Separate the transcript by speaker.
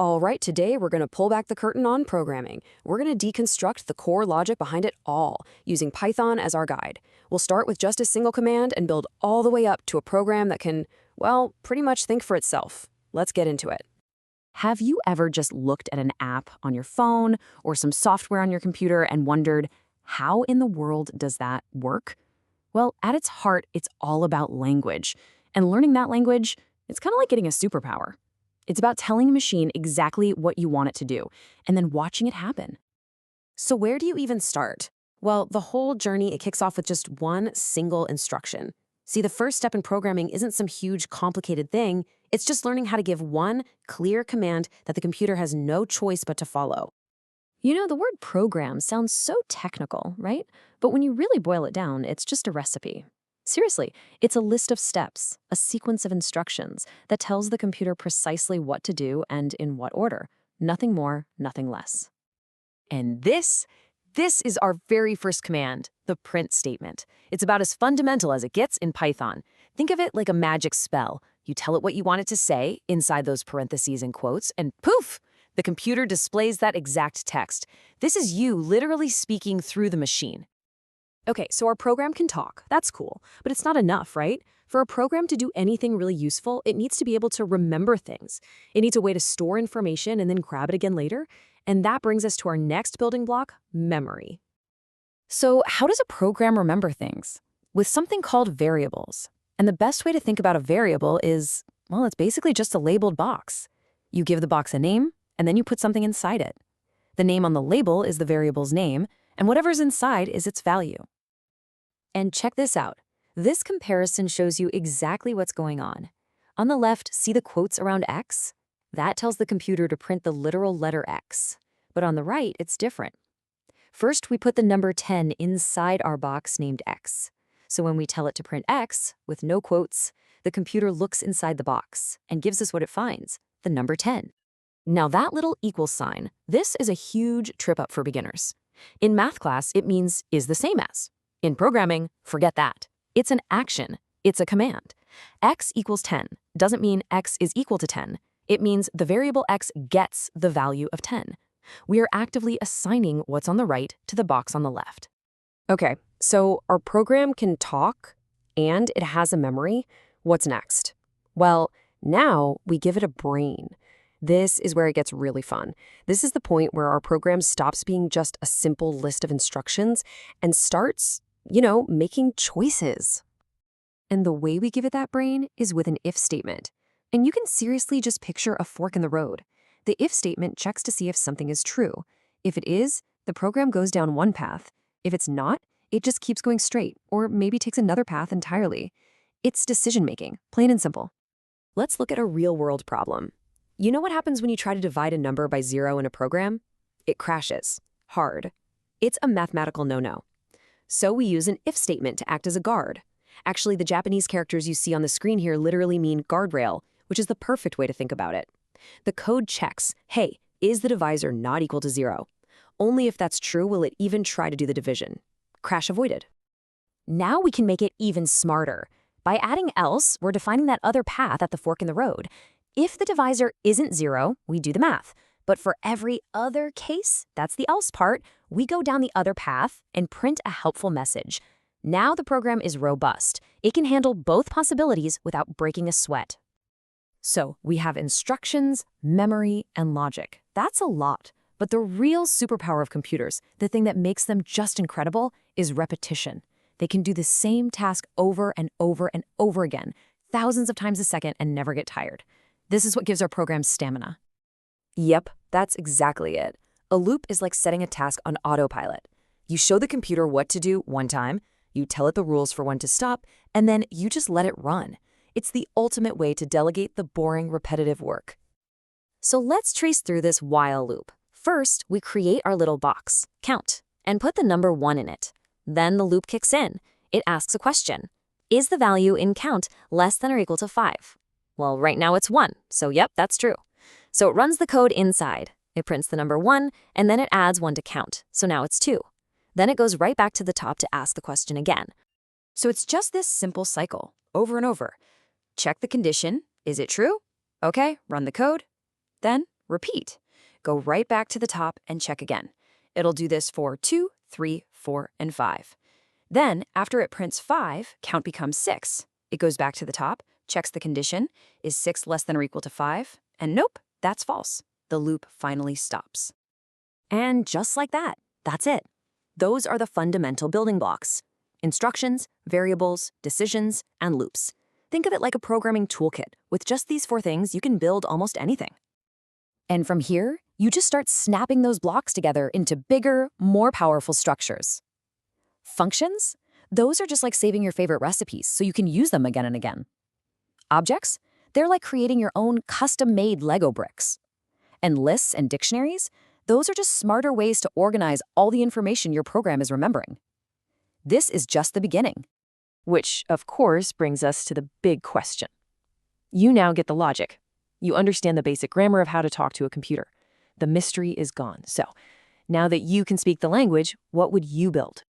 Speaker 1: All right, today we're going to pull back the curtain on programming. We're going to deconstruct the core logic behind it all, using Python as our guide. We'll start with just a single command and build all the way up to a program that can, well, pretty much think for itself. Let's get into it. Have you ever just looked at an app on your phone or some software on your computer and wondered, how in the world does that work? Well, at its heart, it's all about language. And learning that language, it's kind of like getting a superpower. It's about telling a machine exactly what you want it to do, and then watching it happen. So where do you even start? Well, the whole journey, it kicks off with just one single instruction. See, the first step in programming isn't some huge, complicated thing. It's just learning how to give one clear command that the computer has no choice but to follow. You know, the word program sounds so technical, right? But when you really boil it down, it's just a recipe. Seriously, it's a list of steps, a sequence of instructions that tells the computer precisely what to do and in what order. Nothing more, nothing less. And this is our very first command, the print statement. It's about as fundamental as it gets in Python. Think of it like a magic spell. You tell it what you want it to say inside those parentheses and quotes, and poof! The computer displays that exact text. This is you literally speaking through the machine. Okay, so our program can talk. That's cool. But it's not enough, right? For a program to do anything really useful, it needs to be able to remember things. It needs a way to store information and then grab it again later. And that brings us to our next building block, memory. So how does a program remember things? With something called variables. And the best way to think about a variable is, well, it's basically just a labeled box. You give the box a name, and then you put something inside it. The name on the label is the variable's name, and whatever's inside is its value. And check this out. This comparison shows you exactly what's going on. On the left, see the quotes around X? That tells the computer to print the literal letter X. But on the right, it's different. First, we put the number 10 inside our box named X. So when we tell it to print X, with no quotes, the computer looks inside the box and gives us what it finds, the number 10. Now that little equal sign, this is a huge trip up for beginners. In math class, it means is the same as. In programming, forget that. It's an action. It's a command. X equals 10 doesn't mean X is equal to 10. It means the variable X gets the value of 10. We are actively assigning what's on the right to the box on the left. Okay, so our program can talk and it has a memory. What's next? Well, now we give it a brain. This is where it gets really fun. This is the point where our program stops being just a simple list of instructions and starts, making choices. And the way we give it that brain is with an if statement. And you can seriously just picture a fork in the road. The if statement checks to see if something is true. If it is, the program goes down one path. If it's not, it just keeps going straight, or maybe takes another path entirely. It's decision-making, plain and simple. Let's look at a real-world problem. You know what happens when you try to divide a number by 0 in a program? It crashes. Hard. It's a mathematical no-no. So we use an if statement to act as a guard. Actually, the Japanese characters you see on the screen here literally mean guardrail, which is the perfect way to think about it. The code checks, hey, is the divisor not equal to 0? Only if that's true will it even try to do the division. Crash avoided. Now we can make it even smarter. By adding else, we're defining that other path at the fork in the road. If the divisor isn't 0, we do the math. But for every other case, that's the else part, we go down the other path and print a helpful message. Now the program is robust. It can handle both possibilities without breaking a sweat. So we have instructions, memory, and logic. That's a lot. But the real superpower of computers, the thing that makes them just incredible, is repetition. They can do the same task over and over and over again, thousands of times a second, and never get tired. This is what gives our programs stamina. Yep, that's exactly it. A loop is like setting a task on autopilot. You show the computer what to do one time, you tell it the rules for when to stop, and then you just let it run. It's the ultimate way to delegate the boring, repetitive work. So let's trace through this while loop. First, we create our little box, count, and put the number 1 in it. Then the loop kicks in. It asks a question. Is the value in count less than or equal to 5? Well, right now it's 1, so yep, that's true. So it runs the code inside. It prints the number 1, and then it adds 1 to count, so now it's 2. Then it goes right back to the top to ask the question again. So it's just this simple cycle, over and over. Check the condition. Is it true? Okay, run the code. Then repeat. Go right back to the top and check again. It'll do this for 2, 3, 4, and 5. Then, after it prints 5, count becomes 6. It goes back to the top, checks the condition, is 6 less than or equal to 5, and nope, that's false. The loop finally stops. And just like that, that's it. Those are the fundamental building blocks: instructions, variables, decisions, and loops. Think of it like a programming toolkit. With just these 4 things, you can build almost anything. And from here, you just start snapping those blocks together into bigger, more powerful structures. Functions? Those are just like saving your favorite recipes so you can use them again and again. Objects? They're like creating your own custom-made Lego bricks. And lists and dictionaries? Those are just smarter ways to organize all the information your program is remembering. This is just the beginning.
Speaker 2: Which, of course, brings us to the big question. You now get the logic. You understand the basic grammar of how to talk to a computer. The mystery is gone. So, now that you can speak the language, what would you build?